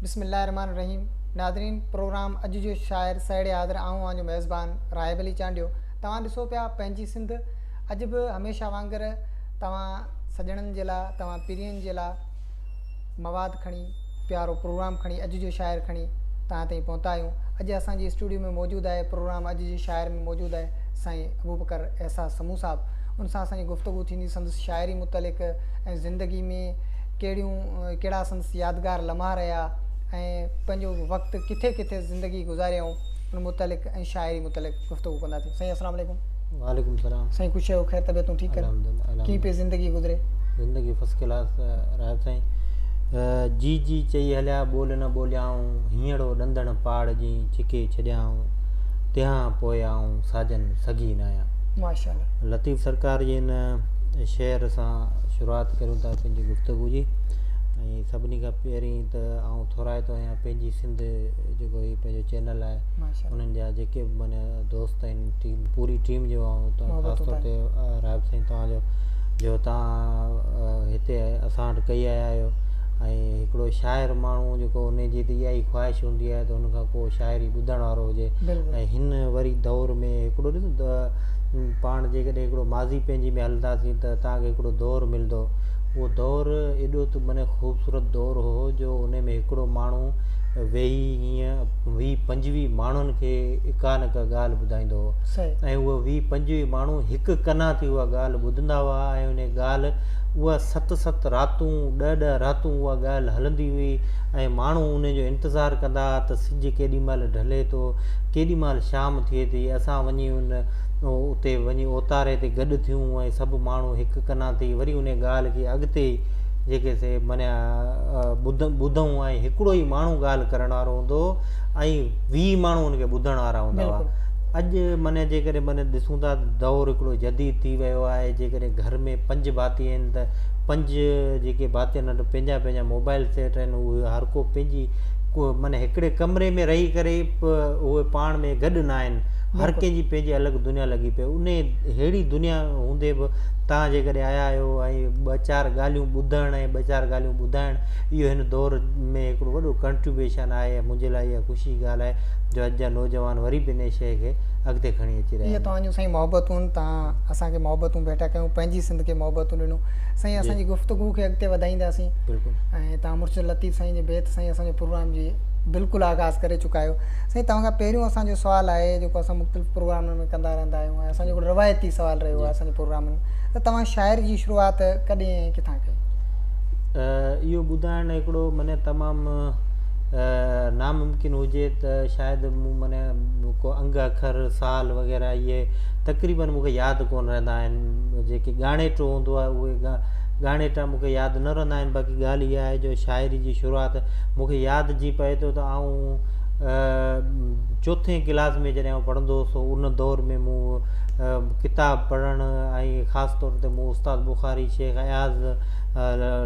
बिस्मिल्लाहिर्रहमानिर्रहीम। Nadreen, programme अॼु जो शाइर साइड आदर जो मेज़बान राहिब अली चांडियो। तव्हां ॾिसो पिया पंहिंजी सिंध अॼु बि हमेशह वांगुरु तव्हां सॼणनि जे लाइ, तव्हां पीरियनि जे लाइ मवाद खणी, प्यारो प्रोग्राम खणी, अॼु जो शाइर खणी तव्हां ताईं पहुता आहियूं। अॼु असांजी स्टूडियो में मौजूदु आहे, प्रोग्राम अॼु जे शाइर में मौजूदु आहे साईं अबूबकर एहसास समूह साहिबु। उन सां असांजी गुफ़्तगू थींदी संदसि शाइरी मुतलिक़ ऐं ज़िंदगी में कहिड़ा संदसि यादगार लम्हा रहिया ऐं पंहिंजो वक़्तु किथे किथे ज़िंदगी गुज़ारियऊं उन मुतलिक़ ऐं शाइरी मुतलिक़ गुफ़्तगू कंदासीं। साईं अस्सलाम वालेकुम। वालेकुम सलाम। साईं ख़ुशि आहियो? ख़ैर तबियतूं ठीकु आहिनि? कीअं पे ज़िंदगी गुज़रे? ज़िंदगी फर्स्ट क्लास रहे साईं। जी जी चई हलिया ॿोल न ॿोलियाऊं, हींअड़ो ॾंदण पाड़ जी छिके छॾियाऊं, तिहां पोयाऊं साजन सगी न आहियां। माशाअल्लाह। लतीफ़ सरकार जे इन शेर सां शुरूआति करूं था पंहिंजी गुफ़्तगू जी। ऐं सभिनी खां पहिरीं त आउं थोराए थो आहियां पंहिंजी सिंध जेको हीउ पंहिंजो चैनल आहे, उन्हनि जा जेके बि माना दोस्त आहिनि, टीम पूरी टीम जो ऐं ख़ासि तौर ते राहिब साईं तव्हांजो जो तव्हां हिते असां वटि कई आया आहियो। ऐं हिकिड़ो शाइर माण्हू जेको उनजी त इहा ई ख़्वाहिश हूंदी आहे त उनखां को शाइरी ॿुधण वारो हुजे। ऐं हिन वरी दौर में हिकिड़ो ॾिसो पाण जेकॾहिं हिकिड़ो माज़ी पंहिंजी में हलंदासीं त तव्हांखे हिकिड़ो दौरु मिलंदो। उहो दौरु एॾो त माना ख़ूबसूरत दौरु हो जो उन में हिकिड़ो माण्हू वेही हीअं 20-25 माण्हुनि खे का न का ॻाल्हि ॿुधाईंदो हो। ऐं उहे 20-25 माण्हू हिकु कना थी उहा ॻाल्हि ॿुधंदा हुआ ऐं उन ॻाल्हि उहा 7 रातूं 10 रातूं उहा ॻाल्हि हलंदी हुई। ऐं माण्हू उनजो इंतज़ारु कंदा त सिॼु केॾी महिल ढले थो, केॾी महिल शाम थिए थी, असां वञी उते वञी ओतारे ते गॾु थियूं ऐं सभु माण्हू हिकु कना थी वरी उन ॻाल्हि खे अॻिते जेके से माना ॿुधूं। ऐं हिकिड़ो ई माण्हू ॻाल्हि करण वारो हूंदो ऐं 20 माण्हू उनखे ॿुधण वारा हूंदा हुआ। अॼु माना जेकॾहिं माना ॾिसूं था दौरु हिकिड़ो जदीद थी वियो आहे। जेकॾहिं घर में 5 भाती आहिनि त 5 जेके भाती आहिनि पंहिंजा पंहिंजा मोबाइल सेट आहिनि, उहे हर को पंहिंजी माना हिकिड़े कमरे में रही करे उहे पाण में गॾु न आहिनि। हर कंहिंजी पंहिंजी अलॻि दुनिया लॻी पई। उन अहिड़ी दुनिया हूंदे बि तव्हां जेकॾहिं आया आहियो ऐं 2-4 ॻाल्हियूं ॿुधण ऐं 2-4 ॻाल्हियूं ॿुधाइण, इहो हिन दौर में हिकिड़ो वॾो कंट्रीब्यूशन आहे। मुंहिंजे लाइ इहा ख़ुशी जी ॻाल्हि आहे जो अॼु जा नौजवान वरी बि इन शइ खे अॻिते खणी अची रहिया आहिनि। इहे तव्हांजूं साईं मोहबतूं, तव्हां असांखे मोहबतूं भेटा कयूं, पंहिंजी सिंध खे मोहबतूं ॾिनूं। साईं असांजी गुफ़्तगू खे अॻिते वधाईंदासीं। बिल्कुलु। ऐं तव्हां मुर्शिद लतीफ़ साईं जे बैत साईं असांजे प्रोग्राम जी बिल्कुलु आगाज़ करे चुका आहियो। साईं तव्हां खां पहिरियों असांजो सुवालु आहे जेको असां मुख़्तलिफ़ प्रोग्रामनि में कंदा रहंदा आहियूं ऐं असांजो हिकिड़ो रवायती सुवालु रहियो आहे असांजे प्रोग्रामनि में, त तव्हां शाइर जी शुरूआति कॾहिं ऐं किथां कई? इहो ॿुधाइणु हिकिड़ो माना तमामु नामुमकिन हुजे त शायदि मूं माना को अंग अखर साल वग़ैरह इहे तक़रीबन मूंखे यादि कोन रहंदा आहिनि। जेके ॻाणेटो हूंदो आहे उहे ॻाणेटा मूंखे यादि न रहंदा आहिनि। बाक़ी ॻाल्हि इहा आहे जो शाइरी जी शुरूआति मूंखे यादि जी पए थो त आउं 4थे क्लास में जॾहिं पढ़ंदो हुउसि उन दौर में मूं किताब पढ़णु ऐं ख़ासि तौर ते मूं उस्ताद बुखारी, शेख अयाज़,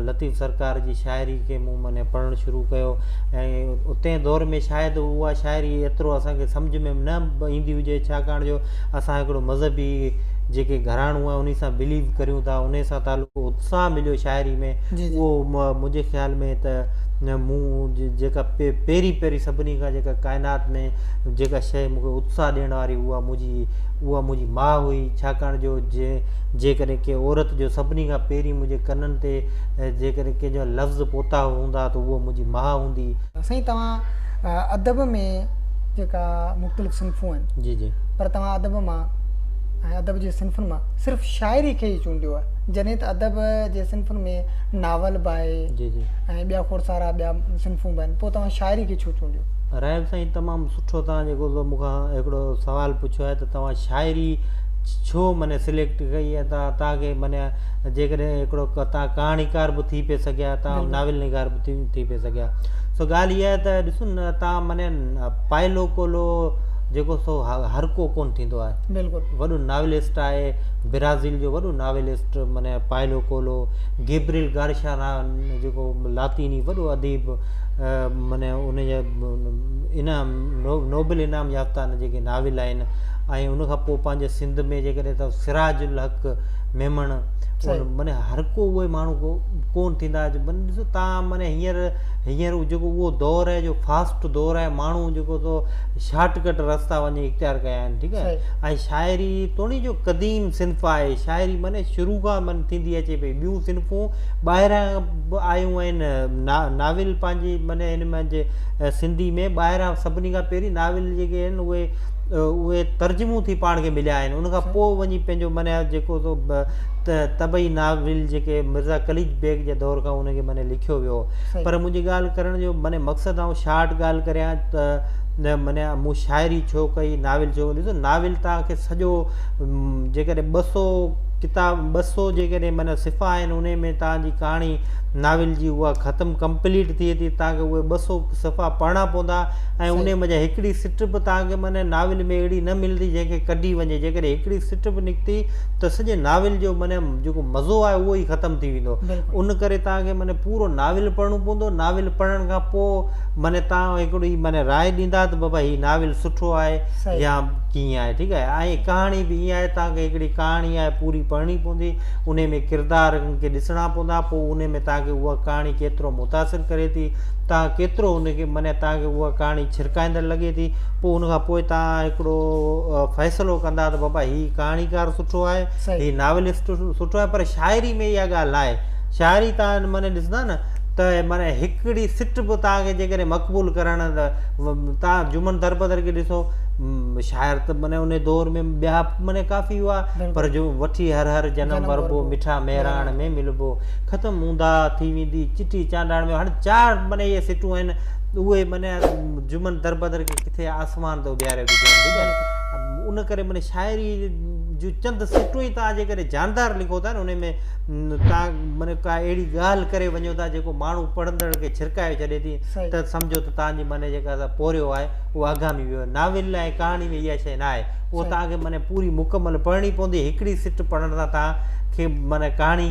लतीफ़ सरकार जी शाइरी खे मूं माने पढ़णु शुरू कयो। ऐं उते दौर में शायदि उहा शाइरी एतिरो असांखे सम्झ में न ईंदी हुजे, छाकाणि जो असां हिकिड़ो मज़हबी जेके घराणो आहे उन सां बिलीव करियूं था, उन सां तालुक़ु उत्साह मिलियो शाइरी में। उहो मुंहिंजे ख़्याल में त मूं जेका पहिरीं सभिनी खां जेका काइनात में जेका शइ मूंखे उत्साह ॾियण वारी उहा मुंहिंजी माउ हुई। छाकाणि जो जेकॾहिं के औरत जो सभिनी खां पहिरीं मुंहिंजे कननि ते जेकॾहिं कंहिंजा लफ़्ज़ पहुता हूंदा त उहा मुंहिंजी माउ हूंदी। साईं तव्हां अदब में जेका मुख़्तलिफ़ सिन्फ़ूं आहिनि, जी जी, पर तव्हां अदब मां ऐं अदब जे सिन्फ़ुनि मां सिर्फ़ु शाइरी खे ई चूंडियो आहे, जॾहिं त अदब जे सिन्फ़ुनि में नावल बि आहे, जी जी, ऐं ॿिया खोड़ सारा ॿिया सिन्फ़ूं बि आहिनि, पोइ तव्हां शाइरी खे छो चूंडियो? राहिब साईं तमामु सुठो तव्हां जेको मूंखां हिकिड़ो सुवालु पुछियो आहे त तव्हां शाइरी छो माने सिलेक्ट कई आहे। तव्हांखे माने जेकॾहिं हिकिड़ो तव्हां कहाणीकार बि थी पिए सघिया, तव्हां नाविल निगार बि थी पिए सघिया। सो ॻाल्हि इहा आहे त ॾिसो न, तव्हां माने पाइलो कोलो जेको सो हर को कोन थींदो आहे। बिल्कुलु। वॾो नाविलिस्ट आहे, ब्राज़ील जो वॾो नाविलिस्ट माने पाइलो कोलो, गैब्रियल गार्सिया जेको लातीनी वॾो अदीब माने उनजा इनाम नोबल इनाम याफ़्ता जेके नाविल आहिनि। ऐं उनखां पोइ पंहिंजे सिंध में जेकॾहिं त सिराजुल हक़ मेमण माने हर को उहे माण्हू कोन थींदा माने ॾिसो तव्हां माने हींअर जेको उहो दौर आहे जो फास्ट दौर आहे माण्हू जेको तो शॉर्टकट रस्ता वञी इख़्तियार कया आहिनि ठीकु आहे ऐं शाइरी तोणी जो क़दीम सिन्फ़ आहे शाइरी माने शुरू खां माने थींदी अचे पई ॿियूं सिन्फ़ूं ॿाहिरां बि आयूं आहिनि नाविल पंहिंजी माने हिन में जे सिंधी में ॿाहिरां सभिनी खां पहिरीं नाविल जेके आहिनि उहे तर्जुमो थी पाण खे मिलिया आहिनि उनखां पोइ वञी पंहिंजो माने जेको तो तबई नाविल जेके मिर्ज़ा कलीज बेग जे दौर खां उनखे माने लिखियो वियो पर मुंहिंजी ॻाल्हि करण जो माने मक़सदु आउं शार्ट ॻाल्हि करियां त माने मूं शाइरी छो कई नाविल छो ॾिसो नाविल तव्हांखे सॼो जेकॾहिं 200 किताब 200 जेकॾहिं माना सिफ़ा आहिनि उन में तव्हांजी कहाणी नाविल जी उहा ख़तमु कंप्लीट थिए थी तव्हांखे उहे 200 सिफ़ा पढ़णा पवंदा ऐं उन में हिकिड़ी सिट बि तव्हांखे माने नाविल में अहिड़ी न मिलंदी जंहिंखे कढी वञे जेकॾहिं हिकिड़ी सिट बि निकिती त सॼे नाविल जो माने जेको मज़ो आहे उहो ई ख़तमु थी वेंदो उन करे तव्हांखे माने पूरो नाविल पढ़णो पवंदो नाविल पढ़ण खां पोइ माने तव्हां हिकिड़ी माने राय ॾींदा त बाबा हीउ नाविल सुठो आहे या कीअं आहे ठीकु आहे ऐं कहाणी बि ईअं आहे तव्हांखे हिकिड़ी कहाणी आहे पूरी पढ़णी पवंदी उन में किरदारनि खे ॾिसणा पवंदा पोइ उन में तव्हांखे उहा कहाणी केतिरो मुतासिर करे थी तव्हां केतिरो उनखे माने तव्हांखे उहा कहाणी छिरकाईंदड़ लॻे थी पोइ उनखां पोइ तव्हां हिकिड़ो फ़ैसिलो कंदा त बाबा हीउ कहाणीकार सुठो आहे हीउ नावलिस्ट सुठो आहे पर शाइरी में इहा ॻाल्हि आहे शाइरी तव्हां माने ॾिसंदा न त माने हिकिड़ी सिट बि तव्हांखे जेकॾहिं मक़बूल करण त तव्हां जुमन दरबदर खे ॾिसो शाइर त माने उन दौर में ॿिया माने काफ़ी हुआ पर जो वठी हर जनम वरबो मिठा महिराण में मिलबो ख़तमु हूंदा थी वेंदी चिठी चांडाण में हाणे 4 माने इहे सिटूं आहिनि उहे माने जुमन दरबदर खे किथे आसमान थो ॿीहारे बीठो उन करे माने शाइरी जो चंद सिटूं ई तव्हां जेकॾहिं जानदार लिखो था न उन में तव्हां माने का अहिड़ी ॻाल्हि करे वञो था जेको माण्हू पढ़ंदड़ खे छिरकाए छॾे थी त सम्झो त तव्हांजी माने जेका पोरियो आहे उहो आगामी वियो नाविल ऐं कहाणी में इहा शइ न आहे उहो तव्हांखे माने पूरी मुकमल पढ़णी पवंदी हिकिड़ी सिट पढ़ण सां तव्हांखे माने कहाणी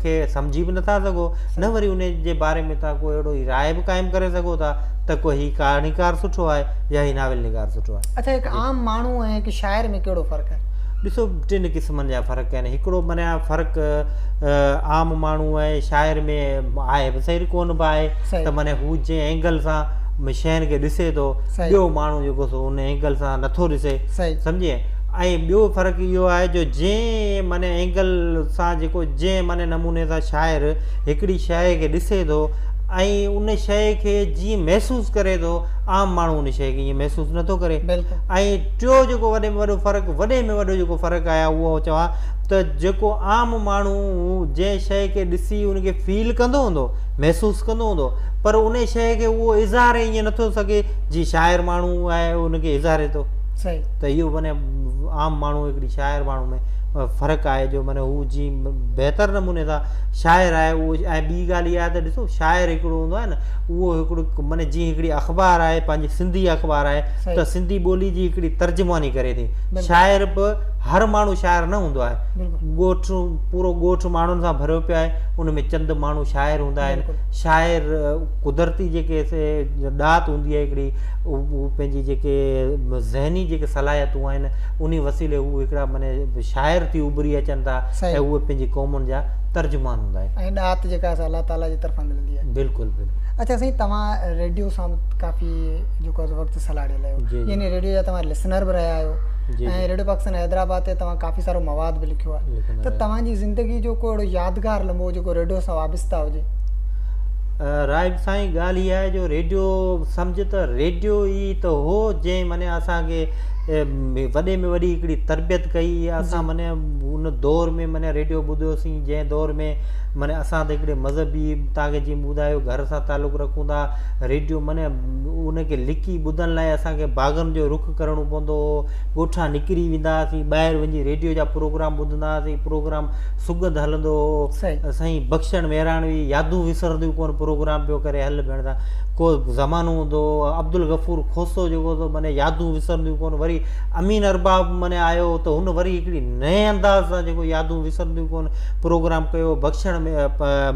खे सम्झी बि नथा सघो न वरी उन जे बारे में तव्हां कोई अहिड़ो राय बि क़ाइमु करे सघो था त कोई हीउ कहाणीकार सुठो आहे या हीउ नाविल निगार सुठो आहे अच्छा हिकु आम माण्हू ऐं हिकु शाइर में कहिड़ो फ़र्क़ु आहे ॾिसो 3 क़िस्मनि जा फ़र्क़ु आहिनि हिकिड़ो माने फ़र्क़ु आम माण्हू आहे शाइर में आहे बि सही कोन बि आहे त माने हू जंहिं एंगल सां शयुनि खे ॾिसे थो ॿियो माण्हू जेको सो उन एंगल सां नथो ॾिसे सम्झे ऐं ॿियो फ़र्क़ु इहो आहे जो जंहिं माने एंगल सां जेको जंहिं माने नमूने सां शाइर हिकिड़ी शइ खे ॾिसे थो ऐं उन शइ खे जीअं महसूसु करे थो आम माण्हू उन शइ खे ईअं महसूसु नथो करे ऐं टियों जेको वॾे में वॾो फ़र्क़ु वॾे में वॾो जेको फ़र्क़ु आहे उहो चवां त जेको आम माण्हू जंहिं शइ खे ॾिसी उनखे फील कंदो हूंदो महसूसु कंदो हूंदो पर उन शइ खे उहो इज़हार ईअं नथो सघे जीअं शाइर माण्हू आहे उनखे इज़हारे थो त इहो माने आम माण्हू हिकिड़ी शाइर माण्हू में फ़र्क़ु आहे जो माने हू जीअं बहितर नमूने सां शाइर आहे उहो ऐं ॿी ॻाल्हि इहा आहे त ॾिसो शाइर हिकिड़ो हूंदो आहे न उहो हिकिड़ो माने जीअं हिकिड़ी अख़बार आहे पंहिंजी सिंधी अख़बार आहे त सिंधी ॿोली जी हिकिड़ी तर्जुमानी करे थी शाइर बि हर माण्हू शाइर न हूंदो आहे ॻोठु पूरो ॻोठु माण्हुनि सां भरियो पियो आहे उन में चंद माण्हू शाइर हूंदा आहिनि शाइर कुदरती जेके ॾात हूंदी आहे हिकिड़ी उहो पंहिंजी जेके ज़हनी जेके सलाहियतूं आहिनि उन वसीले हू हिकिड़ा माने शाइर थी उभरी अचनि था ऐं उहे पंहिंजी क़ौमुनि जा तर्जुमान हूंदा आहिनि ऐं ॾात जेका अलाह ताला जी तरफ़ां मिलंदी आहे बिल्कुलु बिल्कुलु अच्छा साईं तव्हां रेडियो सां काफ़ी जेको आहे वक़्तु सलाहियल आहियो यानी रेडियो जा तव्हां लिसनर बि रहिया आहियो ऐं रेडियो पाकिस्तान हैदराबाद ते तव्हां काफ़ी सारो मवाद बि लिखियो आहे त तव्हांजी ज़िंदगी जो को अहिड़ो यादगार लम्हो जेको रेडियो सां वाबिस्ता हुजे राइट साईं ॻाल्हि इहा आहे जो रेडियो सम्झ त रेडियो ई त हो जंहिं माने असांखे वॾे में वॾी हिकिड़ी तरबियत कई असां माने उन दौर में माने रेडियो ॿुधियोसीं जंहिं दौर में माने असां त हिकिड़े मज़हबी तव्हांखे जीअं ॿुधायो घर सां तालुक़ु रखूं था रेडियो माने उनखे लिकी ॿुधण लाइ असांखे बाग़नि जो रुख करिणो पवंदो हो ॻोठा निकिरी वेंदा हुआसीं ॿाहिरि वञी रेडियो जा प्रोग्राम ॿुधंदा हुआसीं प्रोग्राम सुगंध हलंदो हो साईं बख़्शण महिराणवी यादूं विसरंदियूं कोन प्रोग्राम पियो करे हल भेण सां को ज़मानो हूंदो अब्दुल गफ़ूर खोसो जेको तो माने यादूं विसरंदियूं कोन वरी अमीन अरबाब माने आयो त हुन वरी हिकिड़ी नए अंदाज़ सां जेको यादूं विसरंदियूं कोन प्रोग्राम कयो बख़्शण में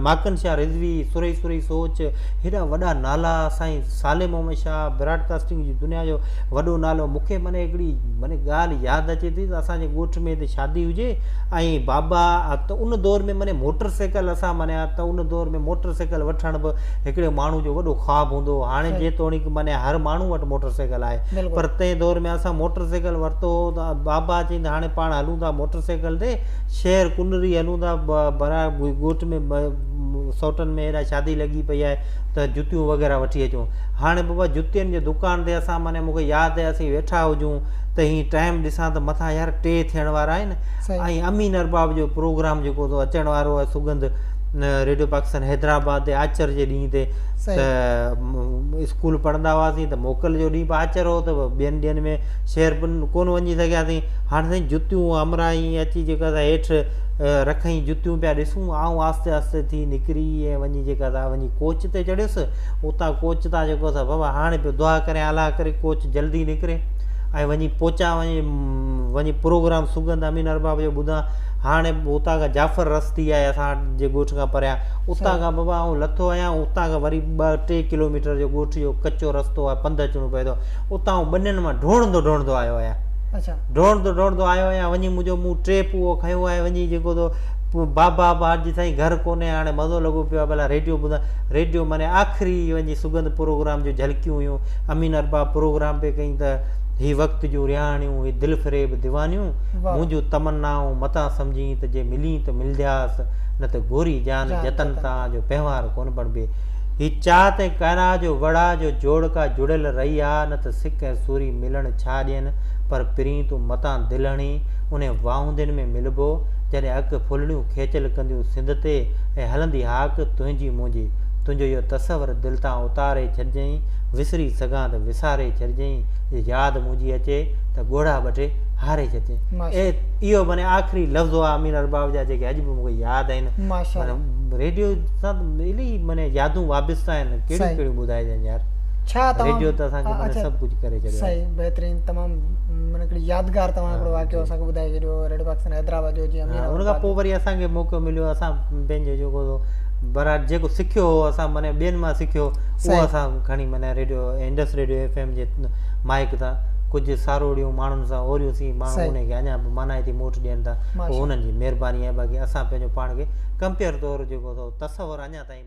माकन शाह रिज़वी सुरई सोच हेॾा वॾा नाला साईं साले मोहम्मद शाह ब्रॉडकास्टिंग जी दुनिया जो वॾो नालो मूंखे माने हिकिड़ी माने ॻाल्हि यादि अचे थी त असांजे ॻोठ में हिते शादी हुजे ऐं बाबा त उन दौर में माने मोटर साइकिल असां माने त उन दौर में मोटर साइकिल वठण बि हिकिड़े माण्हू जो वॾो ख़्वाबु हूंदो हाणे जेतोणीकि माने हर माण्हू वटि मोटर साइकिल आहे पर तंहिं दौर में असां मोटर साइकिल वरितो त बाबा चईंदा हाणे पाण हलूं था मोटर साइकिल ते शहर कुनरी हलूं था बरा ॻोठ में सौटनि में हेॾा शादी लॻी पई आहे त जुतियूं वग़ैरह वठी अचूं हाणे बाबा जुतियुनि जे दुकान ते असां माने मूंखे यादि आहे असीं वेठा हुजूं त हीअं टाइम ॾिसां त मथां यार 2 थियण वारा आहिनि ऐं अमीन अरबाब जो प्रोग्राम जेको तो अचण वारो आहे सुगंध रेडियो पाकिस्तान हैदराबाद ते आचर जे ॾींहं ते त स्कूल पढ़ंदा हुआसीं त मोकल जो ॾींहुं बि आचर हो त ॿियनि ॾींहंनि में शहर कोन वञी सघियासीं हाणे साईं जुतियूं अमराई अची जेका असां हेठि रखई जुतियूं पिया ॾिसूं ऐं आस्ते आस्ते थी निकिरी ऐं वञी जेका था वञी कोच ते चढ़ियुसि उतां कोच तां जेको असां बाबा हाणे पियो दुआ करे अला करे कोच जल्दी निकिरे ऐं वञी पहुचा वञी प्रोग्राम सुगंध अमीन अरबाब जो ॿुधां हाणे उतां खां जाफ़र रस्ती आहे असांजे ॻोठ खां परियां उतां खां बाबा ऐं लथो आहियां उतां खां वरी 2-3 किलोमीटर जो ॻोठ जो कचो रस्तो आहे पंधु अचिणो पए थो उतां ॿनियुनि मां ढोड़ंदो आयो आहियां ढोड़ंदो आयो आहियां वञी मुंहिंजो मूं ट्रेप उहो खयो आहे वञी जेको तो बाबा अॼु ताईं घर कोन्हे हाणे मज़ो लॻो पियो आहे भला रेडियो ॿुधां रेडियो माने आख़िरी वञी सुगंध प्रोग्राम जो झलकियूं हुयूं अमीन अरबाब प्रोग्राम पे कई त ही वक़्त जूं रिहाणियूं ही दिलि फ़रेब दीवानियूं मुंहिंजूं तमन्नाऊं मतां सम्झी त जे मिली त मिलंदियासि न त गोरी जान जतन तां जो पहिवार कोन बणिबे ही चाहत ऐं कायरा जो वड़ा जो जोड़ का जुड़ियल रही आहे न त सिक ऐं सूरी मिलण छा ॾियनि पर पिरीं तूं मतां दिलहणी उन वाहुंदियुनि में मिलबो जॾहिं अखि फुलड़ियूं खेचल कंदियूं सिंध ते ऐं हलंदी हाक तुंहिंजी मुंहिंजी तुंहिंजो इहो तसवर दिलि तां उतारे छॾिजईं विसरी सघां त विसारे छॾिजईं यादि मुंहिंजी अचे त ॻोढ़ा ॿ 2 हारे छॾिजईं इहो माने आख़िरी लफ़्ज़ आहे अमीन अरबाब जा जेके अॼु बि मूंखे यादि आहिनि रेडियो सां इलाही माने यादूं वाबिस्ता आहिनि कहिड़ियूं कहिड़ियूं ॿुधाइजनि यार छा रेडियो त असांखे माने सभु कुझु करे छॾियो सही बहितरीन तमामु माने हिकिड़ी यादगार तव्हां हिकिड़ो वाक़ियो असांखे ॿुधाए छॾियो रेडियो पाकिस्तान हैदराबाद जो जीअं हुन खां पोइ वरी असांखे मौक़ो मिलियो असां पंहिंजो जेको बराबर जेको सिखियो हो असां माने ॿियनि मां सिखियो उहो असां खणी माने रेडियो इंडस रेडियो FM जे माइक तां कुझु सारोड़ियूं माण्हुनि सां ओरियूंसीं माण्हू उनखे अञा बि मानाइती मोट ॾियनि था उहो हुननि जी महिरबानी आहे बाक़ी असां पंहिंजो पाण खे कंपेयर तौरु जेको तसवर अञा ताईं